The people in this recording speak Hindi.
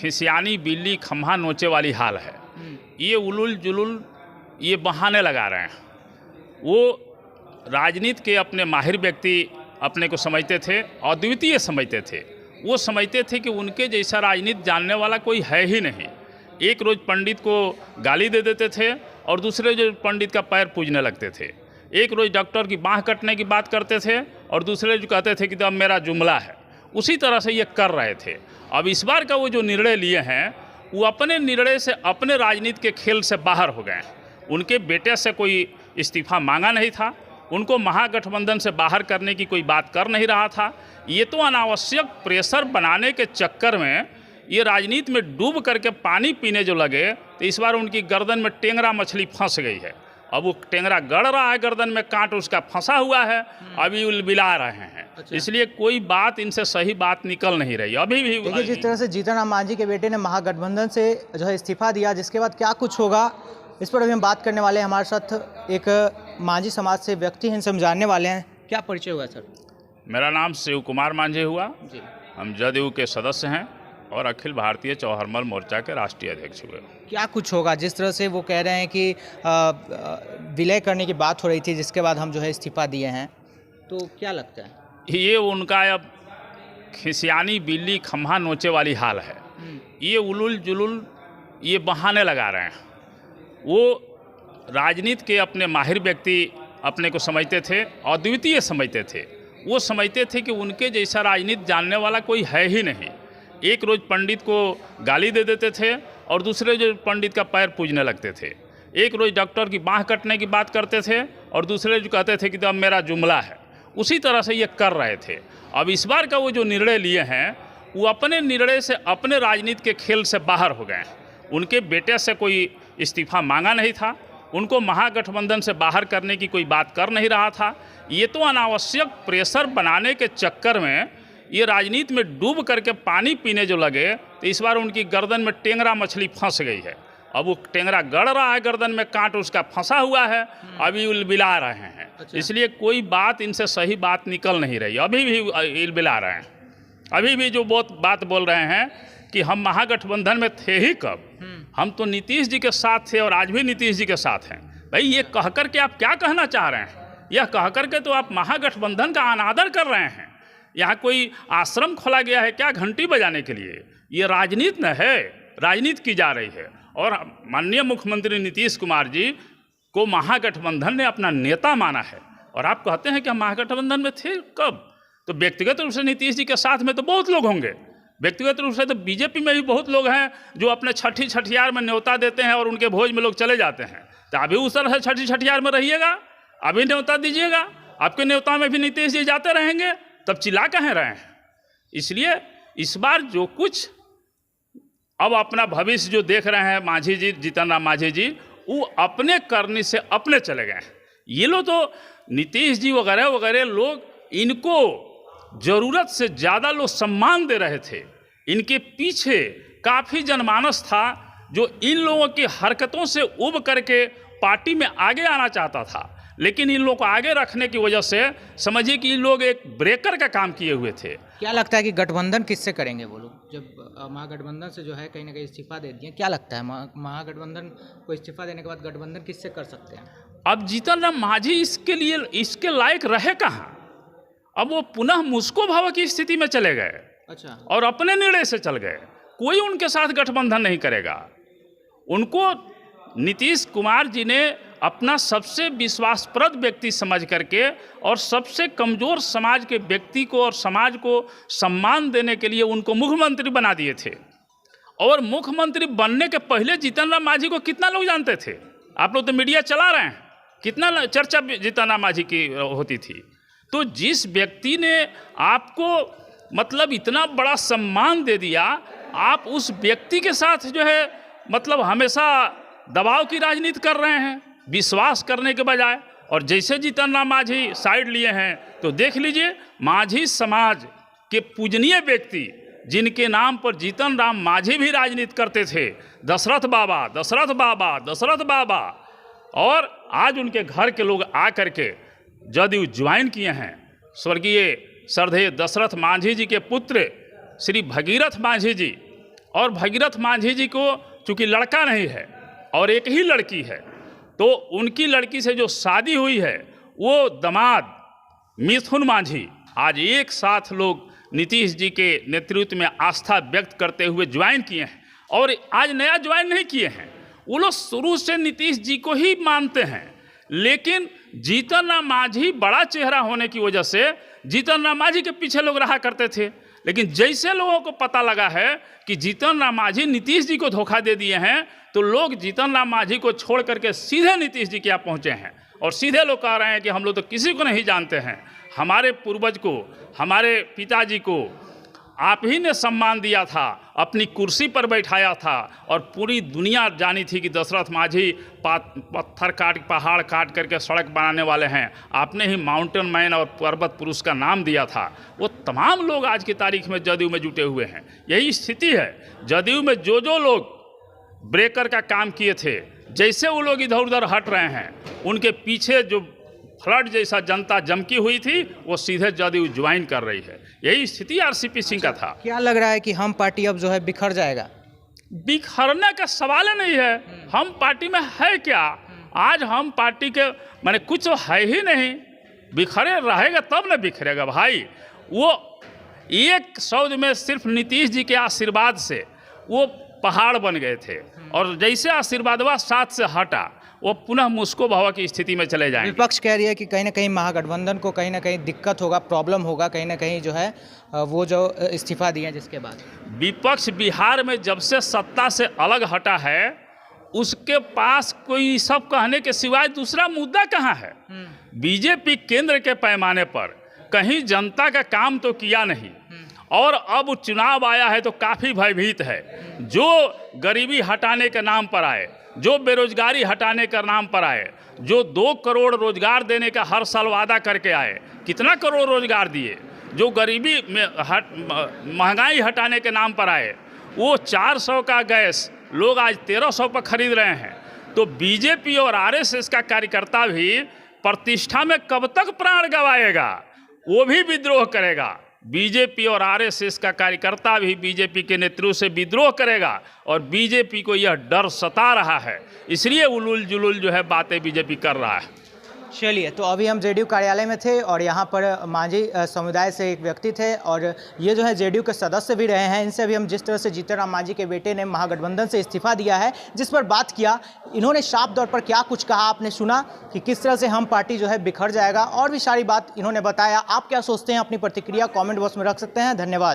खिसियानी बिल्ली खम्हा नोचे वाली हाल है। ये उलुल जुलुल ये बहाने लगा रहे हैं। वो राजनीति के अपने माहिर व्यक्ति अपने को समझते थे, अद्वितीय समझते थे। वो समझते थे कि उनके जैसा राजनीति जानने वाला कोई है ही नहीं। एक रोज़ पंडित को गाली दे देते थे और दूसरे रोज पंडित का पैर पूजने लगते थे। एक रोज़ डॉक्टर की बाँह कटने की बात करते थे और दूसरे रोज कहते थे कि तो अब मेरा जुमला है। उसी तरह से ये कर रहे थे। अब इस बार का वो जो निर्णय लिए हैं वो अपने निर्णय से, अपने राजनीति के खेल से बाहर हो गए। उनके बेटे से कोई इस्तीफा मांगा नहीं था, उनको महागठबंधन से बाहर करने की कोई बात कर नहीं रहा था। ये तो अनावश्यक प्रेशर बनाने के चक्कर में ये राजनीति में डूब करके पानी पीने जो लगे, तो इस बार उनकी गर्दन में टेंगरा मछली फंस गई है। अब वो टेंगरा गड़ रहा है, गर्दन में कांट उसका फंसा हुआ है, अभी उलबिला रहे हैं। अच्छा। इसलिए कोई बात इनसे सही बात निकल नहीं रही अभी भी। देखिए, जिस तरह से जीतन राम मांझी के बेटे ने महागठबंधन से जो है इस्तीफा दिया, जिसके बाद क्या कुछ होगा इस पर अभी हम बात करने वाले हैं। हमारे साथ एक मांझी समाज से व्यक्ति हैं, इनसे हम जानने वाले हैं। क्या परिचय हुआ सर? मेरा नाम शिव कुमार मांझी हुआ जी। हम जदयू के सदस्य हैं और अखिल भारतीय चौहरमल मोर्चा के राष्ट्रीय अध्यक्ष हुए। क्या कुछ होगा? जिस तरह से वो कह रहे हैं कि विलय करने की बात हो रही थी, जिसके बाद हम जो है इस्तीफा दिए हैं, तो क्या लगता है? ये उनका अब खिसियानी बिल्ली खम्हा नोचे वाली हाल है। ये उलुल जुलुल ये बहाने लगा रहे हैं। वो राजनीति के अपने माहिर व्यक्ति अपने को समझते थे, अद्वितीय समझते थे। वो समझते थे कि उनके जैसा राजनीति जानने वाला कोई है ही नहीं। एक रोज़ पंडित को गाली दे देते थे और दूसरे रोज पंडित का पैर पूजने लगते थे। एक रोज़ डॉक्टर की बाँह कटने की बात करते थे और दूसरे रोज कहते थे कि तो अब मेरा जुमला है। उसी तरह से ये कर रहे थे। अब इस बार का वो जो निर्णय लिए हैं वो अपने निर्णय से, अपने राजनीति के खेल से बाहर हो गए। उनके बेटे से कोई इस्तीफा मांगा नहीं था, उनको महागठबंधन से बाहर करने की कोई बात कर नहीं रहा था। ये तो अनावश्यक प्रेशर बनाने के चक्कर में ये राजनीति में डूब करके पानी पीने जो लगे, तो इस बार उनकी गर्दन में टेंगरा मछली फंस गई है। अब वो टेंगरा गड़ रहा है, गर्दन में कांट उसका फंसा हुआ है, अभी उलबिला रहे हैं। अच्छा। इसलिए कोई बात इनसे सही बात निकल नहीं रही अभी भी उलबिला रहे हैं। अभी भी जो बात बोल रहे हैं कि हम महागठबंधन में थे ही कब, हम तो नीतीश जी के साथ थे और आज भी नीतीश जी के साथ हैं। भाई ये कह कर के आप क्या कहना चाह रहे हैं? यह कह कर के तो आप महागठबंधन का अनादर कर रहे हैं। यहाँ कोई आश्रम खोला गया है क्या घंटी बजाने के लिए? ये राजनीति न है, राजनीति की जा रही है। और माननीय मुख्यमंत्री नीतीश कुमार जी को महागठबंधन ने अपना नेता माना है और आप कहते हैं कि हम महागठबंधन में थे कब? तो व्यक्तिगत रूप से नीतीश जी के साथ में तो बहुत लोग होंगे, व्यक्तिगत रूप से तो बीजेपी में भी बहुत लोग हैं जो अपने छठी छठियार में न्योता देते हैं और उनके भोज में लोग चले जाते हैं। तो अभी उस तरह से छठी छठियार में रहिएगा, अभी न्योता दीजिएगा। आपके न्योता में भी नीतीश जी जाते रहेंगे, तब चिल्ला कहें रहे हैं। इसलिए इस बार जो कुछ अब अपना भविष्य जो देख रहे हैं मांझी जी, जीतन राम मांझी जी, वो अपने करने से अपने चले गए। ये लोग तो नीतीश जी वगैरह वगैरह लोग इनको ज़रूरत से ज़्यादा लोग सम्मान दे रहे थे। इनके पीछे काफ़ी जनमानस था जो इन लोगों की हरकतों से उब करके पार्टी में आगे आना चाहता था, लेकिन इन लोगों को आगे रखने की वजह से समझिए कि इन लोग एक ब्रेकर का काम किए हुए थे। क्या लगता है कि गठबंधन किससे करेंगे वो लोग? जब महागठबंधन से जो है कहीं ना कहीं इस्तीफा दे दिए, क्या लगता है महागठबंधन को इस्तीफा देने के बाद गठबंधन किससे कर सकते हैं? अब जीतन राम मांझी इसके लायक रहे कहाँ? अब वो पुनः मुस्को भाव की स्थिति में चले गए। अच्छा। और अपने निर्णय से चल गए। कोई उनके साथ गठबंधन नहीं करेगा। उनको नीतीश कुमार जी ने अपना सबसे विश्वासप्रद व्यक्ति समझ करके और सबसे कमज़ोर समाज के व्यक्ति को और समाज को सम्मान देने के लिए उनको मुख्यमंत्री बना दिए थे। और मुख्यमंत्री बनने के पहले जीतन राम मांझी को कितना लोग जानते थे? आप लोग तो मीडिया चला रहे हैं, कितना चर्चा जीतन राम मांझी की होती थी। तो जिस व्यक्ति ने आपको मतलब इतना बड़ा सम्मान दे दिया, आप उस व्यक्ति के साथ जो है मतलब हमेशा दबाव की राजनीति कर रहे हैं, विश्वास करने के बजाय। और जैसे जीतन राम मांझी साइड लिए हैं, तो देख लीजिए मांझी समाज के पूजनीय व्यक्ति जिनके नाम पर जीतन राम मांझी भी राजनीति करते थे, दशरथ बाबा, दशरथ बाबा, दशरथ बाबा, और आज उनके घर के लोग आ करके जदयू ज्वाइन किए हैं। स्वर्गीय श्रद्धेय दशरथ मांझी जी के पुत्र श्री भगीरथ मांझी जी और भगीरथ मांझी जी को चूँकि लड़का नहीं है और एक ही लड़की है, तो उनकी लड़की से जो शादी हुई है वो दामाद मिथुन मांझी आज एक साथ लोग नीतीश जी के नेतृत्व में आस्था व्यक्त करते हुए ज्वाइन किए हैं। और आज नया ज्वाइन नहीं किए हैं, वो लोग शुरू से नीतीश जी को ही मानते हैं। लेकिन जीतन राम मांझी बड़ा चेहरा होने की वजह से जीतन राम मांझी के पीछे लोग रहा करते थे। लेकिन जैसे लोगों को पता लगा है कि जीतन राम मांझी नीतीश जी को धोखा दे दिए हैं, तो लोग जीतन राम मांझी को छोड़ करके सीधे नीतीश जी के यहाँ पहुँचे हैं और सीधे लोग कह रहे हैं कि हम लोग तो किसी को नहीं जानते हैं, हमारे पूर्वज को, हमारे पिताजी को आप ही ने सम्मान दिया था, अपनी कुर्सी पर बैठाया था और पूरी दुनिया जानी थी कि दशरथ मांझी पत्थर काट पहाड़ काट करके सड़क बनाने वाले हैं, आपने ही माउंटेन मैन और पर्वत पुरुष का नाम दिया था। वो तमाम लोग आज की तारीख में जदयू में जुटे हुए हैं। यही स्थिति है, जदयू में जो लोग ब्रेकर का काम किए थे, जैसे वो लोग इधर उधर हट रहे हैं, उनके पीछे जो फ्लड जैसा जनता जमकी हुई थी वो सीधे जदयू ज्वाइन कर रही है। यही स्थिति आरसीपी सिंह का था। क्या लग रहा है कि हम पार्टी अब जो है बिखर जाएगा? बिखरने का सवाल नहीं है। हम पार्टी में है क्या? आज हम पार्टी के माने कुछ तो है ही नहीं। बिखरे रहेगा तब न बिखरेगा भाई। वो एक शब्द में सिर्फ नीतीश जी के आशीर्वाद से वो पहाड़ बन गए थे और जैसे आशीर्वादवा साथ से हटा वो पुनः मुस्को भवा की स्थिति में चले जाएंगे। विपक्ष कह रही है कि कहीं ना कहीं महागठबंधन को कहीं ना कहीं दिक्कत होगा, प्रॉब्लम होगा, कहीं ना कहीं जो है वो जो इस्तीफा दिए जिसके बाद। विपक्ष बिहार में जब से सत्ता से अलग हटा है उसके पास कोई सब कहने के सिवाय दूसरा मुद्दा कहाँ है। बीजेपी केंद्र के पैमाने पर कहीं जनता का काम तो किया नहीं और अब चुनाव आया है तो काफ़ी भयभीत है। जो गरीबी हटाने के नाम पर आए, जो बेरोजगारी हटाने के नाम पर आए, जो 2 करोड़ रोजगार देने का हर साल वादा करके आए, कितना करोड़ रोजगार दिए। जो गरीबी में महंगाई हटाने के नाम पर आए, वो 400 का गैस लोग आज 1300 पर खरीद रहे हैं। तो बीजेपी और आरएसएस का कार्यकर्ता भी प्रतिष्ठा में कब तक प्राण गंवाएगा? वो भी विद्रोह करेगा। बीजेपी और आरएसएस का कार्यकर्ता भी बीजेपी के नेतृत्व से विद्रोह करेगा और बीजेपी को यह डर सता रहा है, इसलिए उलूल जुलूल जो है बातें बीजेपी कर रहा है। चलिए, तो अभी हम जेडीयू कार्यालय में थे और यहाँ पर मांझी समुदाय से एक व्यक्ति थे और ये जो है जेडीयू के सदस्य भी रहे हैं। इनसे अभी हम जिस तरह से जीतन राम मांझी के बेटे ने महागठबंधन से इस्तीफा दिया है जिस पर बात किया, इन्होंने साफ तौर पर क्या कुछ कहा आपने सुना कि किस तरह से हम पार्टी जो है बिखर जाएगा और भी सारी बात इन्होंने बताया। आप क्या सोचते हैं? अपनी प्रतिक्रिया कॉमेंट बॉक्स में रख सकते हैं। धन्यवाद।